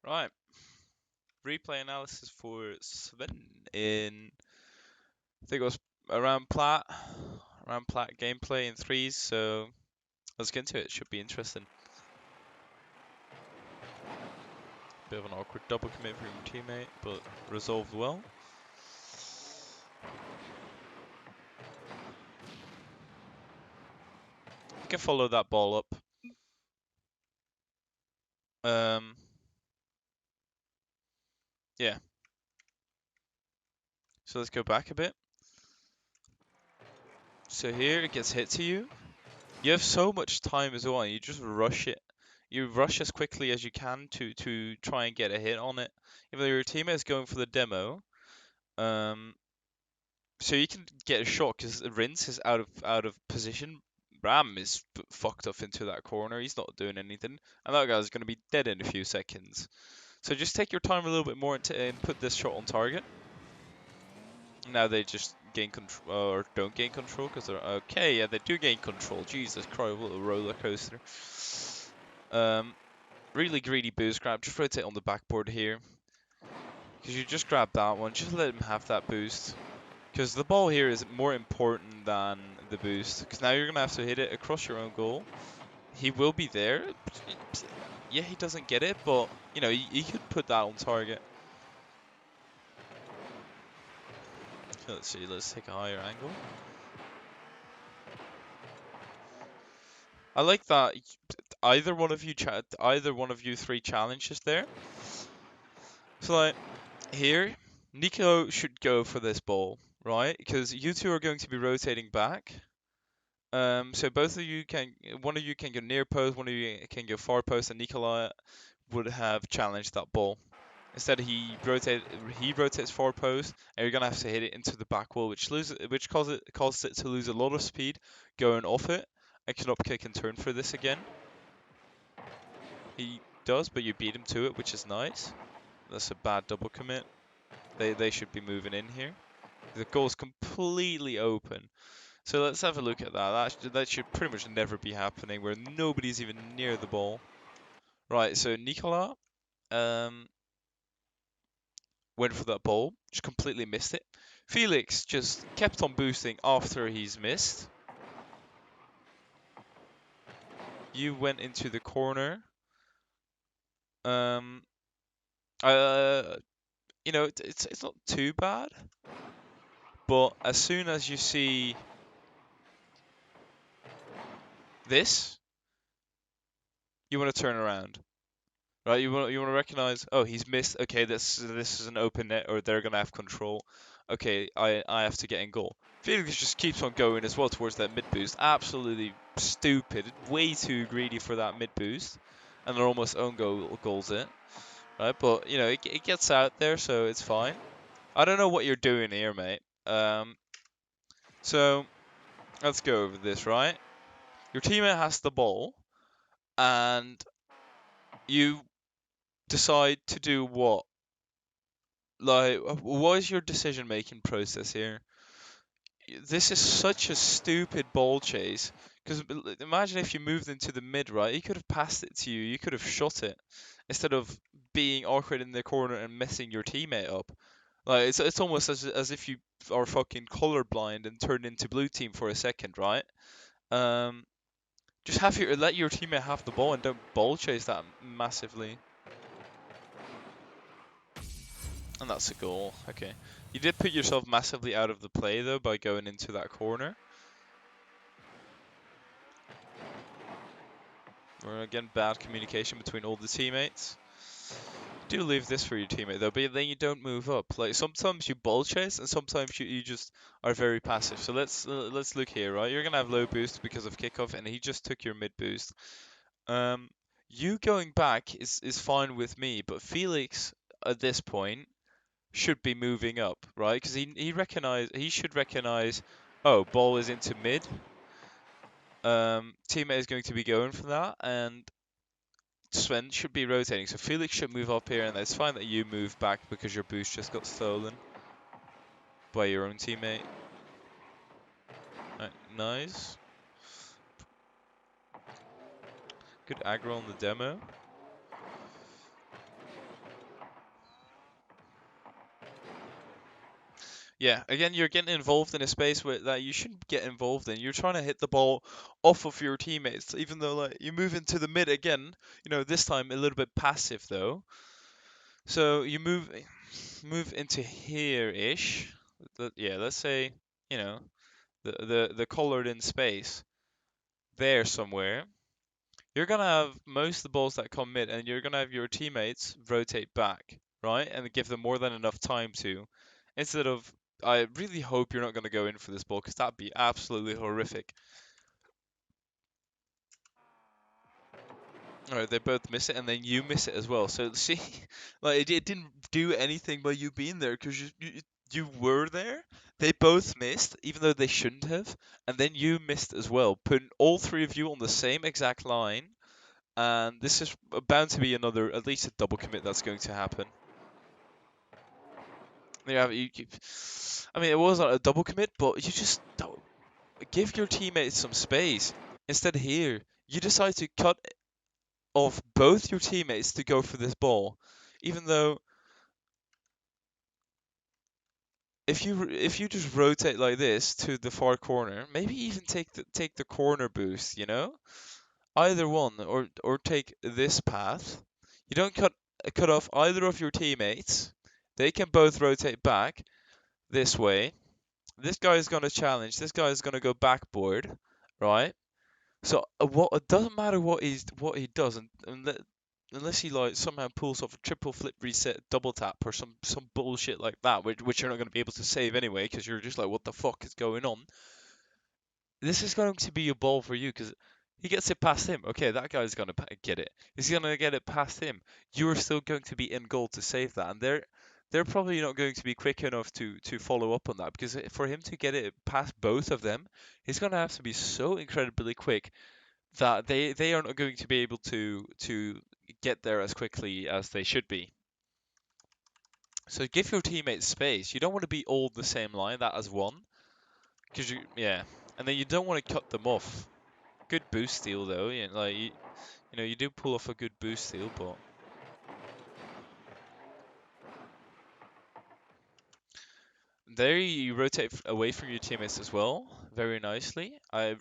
Right. Replay analysis for Svxn in I think it was around Plat. Around Plat gameplay in threes, so let's get into it. Should be interesting. Bit of an awkward double commit from your teammate, but resolved well. You can follow that ball up. Yeah. So let's go back a bit. So here it gets hit to you. You have so much time as well, and you just rush it. You rush as quickly as you can to try and get a hit on it. Even though your teammate is going for the demo, so you can get a shot because Rinse is out of position. Ram is fucked off into that corner. He's not doing anything, and that guy's going to be dead in a few seconds. So just take your time a little bit more and put this shot on target. Now they just gain control or don't gain control because they're okay. Yeah, they do gain control. Jesus Christ, what a roller coaster. Really greedy boost grab. Just rotate on the backboard here because you just grab that one. Just let him have that boost. Because the ball here is more important than the boost. Because now you're going to have to hit it across your own goal. He will be there. Yeah, he doesn't get it, but, you know, he could put that on target. Let's see, let's take a higher angle. I like that either one of you three challenges there. So, like, here, Nico should go for this ball, right? Because you two are going to be rotating back. So both of you one of you can go near post, one of you can go far post, and Nikolai would have challenged that ball. Instead, he rotates far post, and you're gonna have to hit it into the back wall, which causes it to lose a lot of speed going off it. I can up kick and turn for this again. He does, but you beat him to it, which is nice. That's a bad double commit. They should be moving in here. The goal's completely open. So let's have a look at that. That should pretty much never be happening, where nobody's even near the ball. Right, so Nicola went for that ball, just completely missed it. Felix just kept on boosting after he's missed. You went into the corner. Um, you know, it's not too bad, but as soon as you see this, you want to turn around. Right, you want to recognize, oh, he's missed. Okay, this is an open net, or they're gonna have control. Okay, I have to get in goal. Felix just keeps on going as well towards that mid boost. Absolutely stupid, way too greedy for that mid boost, and they're almost own goals it. Right, but you know it gets out there, so it's fine. I don't know what you're doing here, mate. So let's go over this. Right, your teammate has the ball, and you decide to do what? Like, what is your decision making process here? This is such a stupid ball chase. Because imagine if you moved into the mid, right? He could have passed it to you. You could have shot it instead of being awkward in the corner and messing your teammate up. Like it's almost as if you are fucking colorblind and turned into blue team for a second, right? Um, just let your teammate have the ball and don't ball chase that massively. And that's a goal. Okay. You did put yourself massively out of the play, though, by going into that corner. Or again, bad communication between all the teammates. Do leave this for your teammate, though, but then you don't move up. Like, sometimes you ball chase, and sometimes you just are very passive. So let's look here, right? You're going to have low boost because of kickoff, and he just took your mid boost. You going back is fine with me, but Felix, at this point, should be moving up, right? Because he should recognize, oh, ball is into mid. Teammate is going to be going for that, and Sven should be rotating. So Felix should move up here, and it's fine that you move back because your boost just got stolen by your own teammate. Right, nice. Good aggro on the demo. Yeah, again, you're getting involved in a space that you shouldn't get involved in. You're trying to hit the ball off of your teammates, even though like you move into the mid again. This time a little bit passive though. So you move into here-ish. Yeah, let's say you know the colored in space there somewhere. You're gonna have most of the balls that come mid, and you're gonna have your teammates rotate back, right, and give them more than enough time to, instead of. I really hope you're not gonna go in for this ball because that'd be absolutely horrific. All right, they both miss it, and then you miss it as well. So see, like it didn't do anything by you being there because you were there. They both missed, even though they shouldn't have, and then you missed as well, putting all three of you on the same exact line. And this is bound to be another, at least a double commit that's going to happen. Yeah, I mean, it wasn't a double commit, but you just don't give your teammates some space. Instead, here you decide to cut off both your teammates to go for this ball, even though if you just rotate like this to the far corner, maybe even take the corner boost, either one, or take this path. You don't cut off either of your teammates. They can both rotate back this way. This guy is going to challenge. This guy is going to go backboard, right? So what it doesn't matter what he does, unless he like somehow pulls off a triple flip reset double tap or some bullshit like that, which you're not going to be able to save anyway because you're just like, what the fuck is going on? This is going to be a ball for you because he gets it past him. Okay, that guy's going to get it. He's going to get it past him. You're still going to be in goal to save that, and they're probably not going to be quick enough to follow up on that because for him to get it past both of them, he's going to have to be so incredibly quick that they are not going to be able to get there as quickly as they should be. So give your teammates space. You don't want to be all the same line. That as one, because yeah, and then you don't want to cut them off. Good boost steal though. Like you do pull off a good boost steal, but there you rotate away from your teammates as well, very nicely. I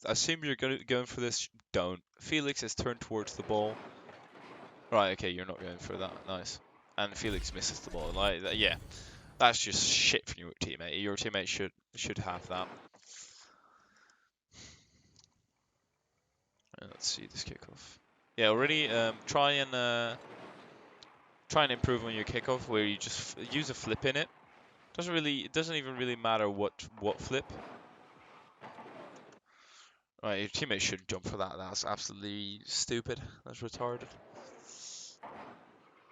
assume you're going for this. Don't. Felix is turned towards the ball. Right. Okay, you're not going for that. Nice. And Felix misses the ball. Like that. Yeah, that's just shit from your teammate. Your teammate should have that. Let's see this kickoff. Yeah, already try and improve on your kickoff where you just use a flip in it. It doesn't even really matter what flip. Right, your teammate shouldn't jump for that. That's absolutely stupid. That's retarded.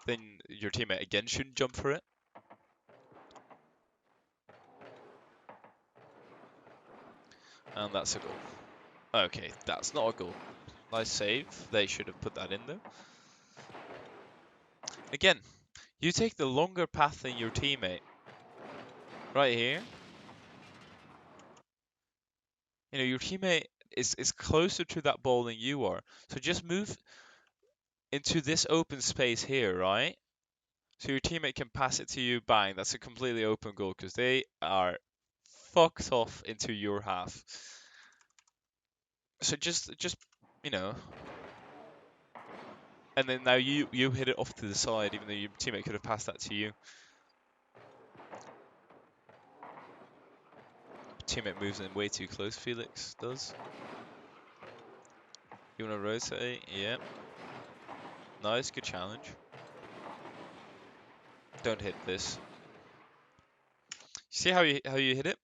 Then your teammate again shouldn't jump for it. And that's a goal. Okay, that's not a goal. Nice save. They should have put that in though. Again, you take the longer path than your teammate. Right here. Your teammate is closer to that ball than you are. So just move into this open space here, right? So your teammate can pass it to you, bang, that's a completely open goal because they are fucked off into your half. So just you know, and then now you hit it off to the side, even though your teammate could have passed that to you. Teammate moves in way too close. Felix does. You want to rotate? Yeah. Nice, good challenge. Don't hit this. See how you hit it?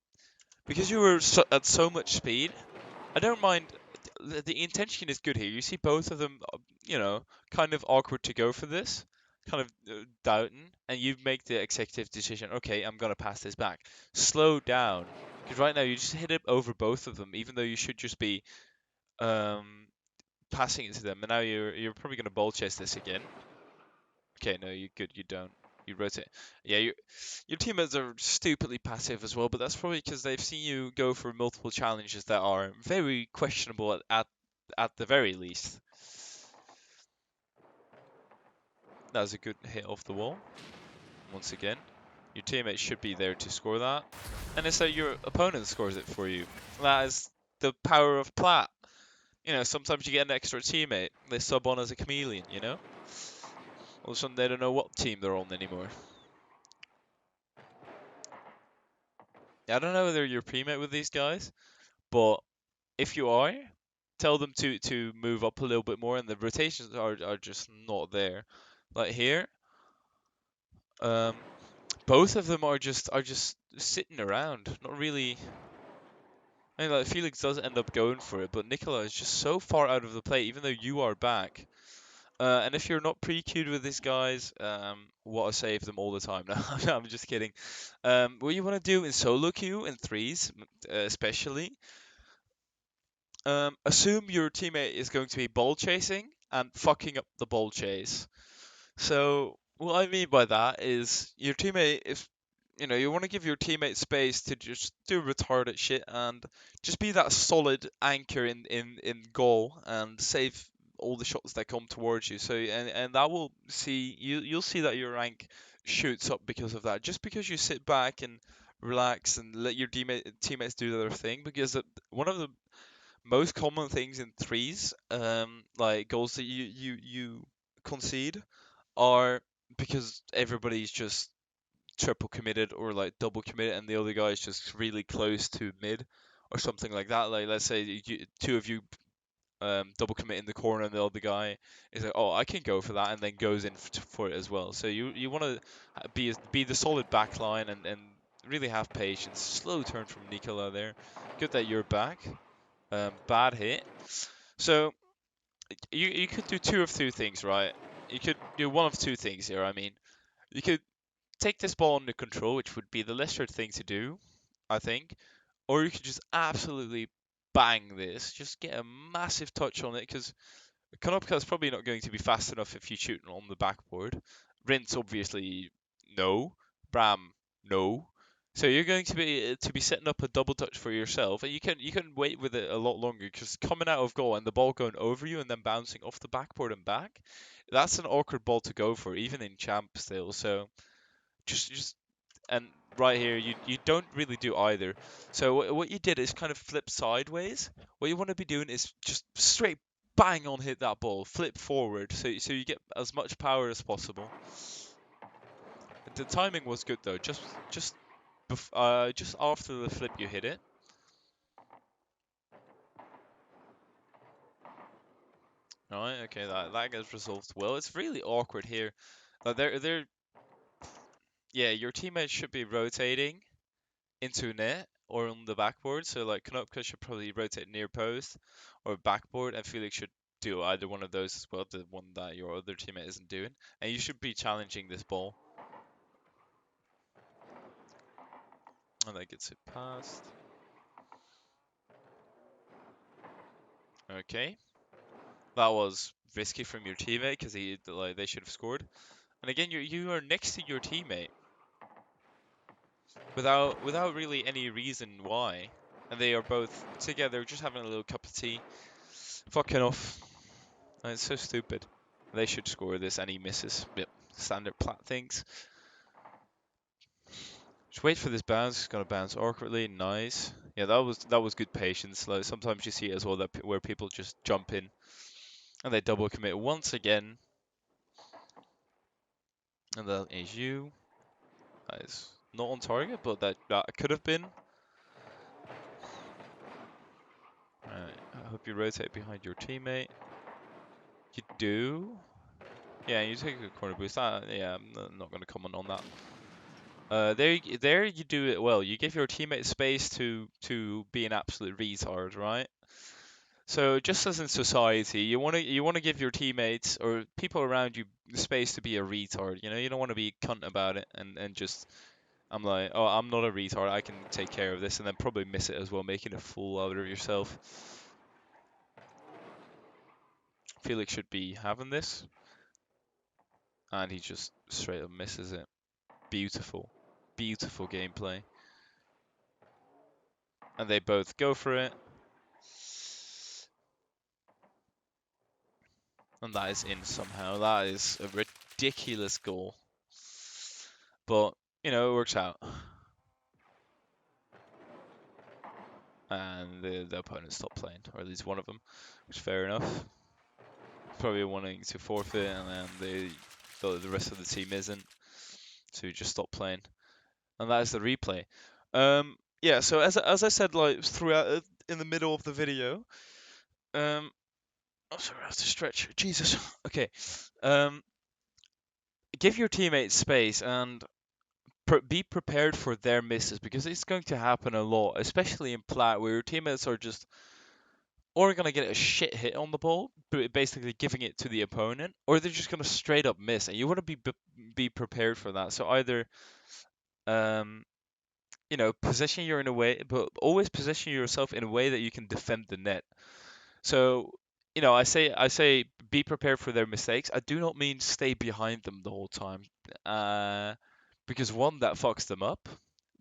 Because you were at so much speed. I don't mind. The intention is good here. You see both of them, kind of awkward to go for this, kind of doubting, and you make the executive decision. Okay, I'm gonna pass this back. Slow down, because right now you just hit it over both of them, even though you should just be um, passing it to them. And now you're probably gonna ball chase this again. Okay, no, you good. You don't. You rotate. Yeah, your teammates are stupidly passive as well, but that's probably because they've seen you go for multiple challenges that are very questionable at the very least. That was a good hit off the wall. Once again. Your teammate should be there to score that. And it's that your opponent scores it for you. That is the power of Plat. You know, sometimes you get an extra teammate. They sub on as a chameleon, you know? All of a sudden they don't know what team they're on anymore. Yeah, I don't know whether you're pre-mate with these guys, but if you are, tell them to move up a little bit more, and the rotations are just not there. Like here, um, both of them are just sitting around, not really. I mean, like Felix does end up going for it, but Nicola is just so far out of the play, even though you are back. And if you're not pre-queued with these guys, what I save them all the time. No, I'm just kidding. What you want to do in solo queue in threes, especially, assume your teammate is going to be ball chasing and fucking up the ball chase. So what I mean by that is your teammate, if you want to give your teammate space to just do retarded shit and just be that solid anchor in goal and save all the shots that come towards you. So and that will see you'll see that your rank shoots up because of that. Just because you sit back and relax and let your teammates do their thing, because one of the most common things in threes, like goals that you concede, are because everybody's just triple committed or like double committed, and the other guy is just really close to mid or something like that. Like let's say two of you double commit in the corner, and the other guy is like, oh, I can go for that, and then goes in for it as well. So you want to be the solid back line and really have patience. Slow turn from Nicola there. Good that you're back. Bad hit. So you could do two of two things, right? You could do one of two things here. I mean, you could take this ball under control, which would be the lesser thing to do, I think, or you could just absolutely bang this, just get a massive touch on it, because Konopka is probably not going to be fast enough if you shoot on the backboard. Rince obviously no, Bram no. So you're going to be setting up a double touch for yourself, and you can wait with it a lot longer, because coming out of goal and the ball going over you and then bouncing off the backboard and back, that's an awkward ball to go for, even in champ still. So just and right here you don't really do either. So what you did is kind of flip sideways. What you want to be doing is just straight bang on hit that ball, flip forward, so you get as much power as possible. The timing was good though. Just after the flip you hit it. Right, okay, that gets resolved well. It's really awkward here. They're yeah, your teammates should be rotating into net or on the backboard. So like Konopka should probably rotate near post or backboard, and Felix should do either one of those as well, the one that your other teammate isn't doing. And you should be challenging this ball. And that gets it past. Okay. That was risky from your teammate because they should have scored. And again, you are next to your teammate without really any reason why. And they are both together just having a little cup of tea. Fucking off. It's so stupid. They should score this, and he misses. Yep, standard Plat things. Just wait for this bounce. It's gonna bounce awkwardly. Nice. Yeah, that was good patience. Like sometimes you see it as well where people just jump in and they double commit once again, and that is you. That is not on target, but that could have been. Right. I hope you rotate behind your teammate. You do. Yeah, you take a corner boost. Yeah, I'm not gonna comment on that. There you do it well. You give your teammate space to be an absolute retard, right? So just as in society, you wanna give your teammates or people around you the space to be a retard. You don't want to be cunt about it and just I'm like, oh, I'm not a retard. I can take care of this, and then probably miss it as well, making a fool out of yourself. Felix should be having this, and he just straight up misses it. Beautiful, beautiful gameplay, and they both go for it. And that is in somehow. That is a ridiculous goal. But you know, it works out. And the opponent stopped playing, or at least one of them, which is fair enough. Probably wanting to forfeit, and then the rest of the team isn't, so you just stop playing. And that is the replay. Yeah, so as I said, like throughout in the middle of the video, oh sorry, I have to stretch. Jesus. Okay. Um, give your teammates space and be prepared for their misses because it's going to happen a lot, especially in Plat, where your teammates are just or going to get a shit hit on the ball, basically giving it to the opponent, or they're just going to straight up miss, and you want to be prepared for that. So either um, you know, position you in a way, but always position yourself in a way that you can defend the net. So, you know, I say be prepared for their mistakes. I do not mean stay behind them the whole time, uh, because one, that fucks them up.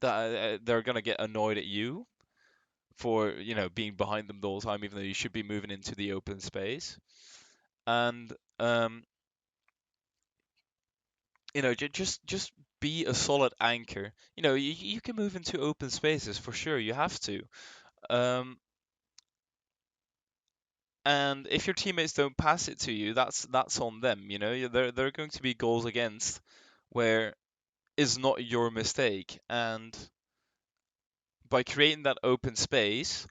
That they're gonna get annoyed at you for, you know, being behind them the whole time, even though you should be moving into the open space. And you know, just be a solid anchor. You know, you can move into open spaces for sure. You have to. Um, And if your teammates don't pass it to you, that's on them. You know, there are going to be goals against where is not your mistake. And by creating that open space,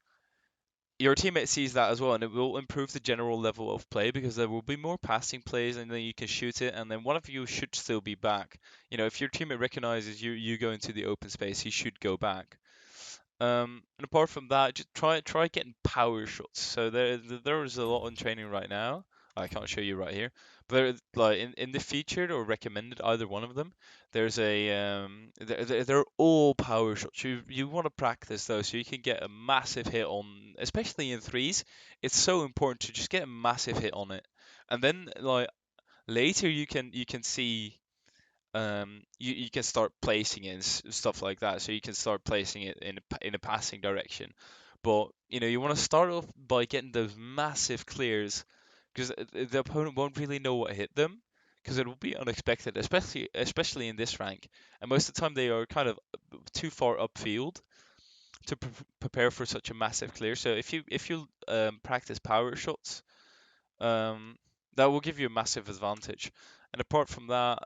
your teammate sees that as well, and it will improve the general level of play because there will be more passing plays, and then you can shoot it, and then one of you should still be back. You know, if your teammate recognizes you go into the open space, he should go back. And apart from that, just try getting power shots. So there is a lot in training right now. I can't show you right here, but like in the featured or recommended, either one of them, there's a they're all power shots. You want to practice those so you can get a massive hit on, especially in threes. It's so important to just get a massive hit on it, and then like later you can see you can start placing it and stuff like that. So you can start placing it in a passing direction. But you know you want to start off by getting those massive clears because the opponent won't really know what hit them because it will be unexpected, especially in this rank. And most of the time they are kind of too far upfield to prepare for such a massive clear. So if you practice power shots, um, that will give you a massive advantage. And apart from that,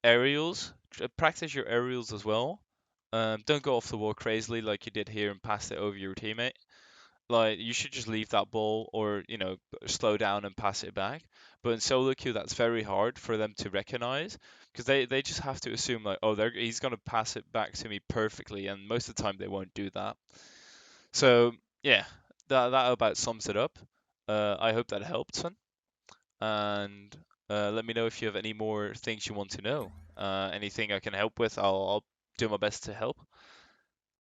aerials. Practice your aerials as well. Don't go off the wall crazily like you did here and pass it over your teammate. Like you should just leave that ball or you know slow down and pass it back. But in solo queue, that's very hard for them to recognize because they just have to assume like oh he's gonna pass it back to me perfectly, and most of the time they won't do that. So yeah, that about sums it up. I hope that helped, son. And let me know if you have any more things you want to know. Anything I can help with, I'll do my best to help.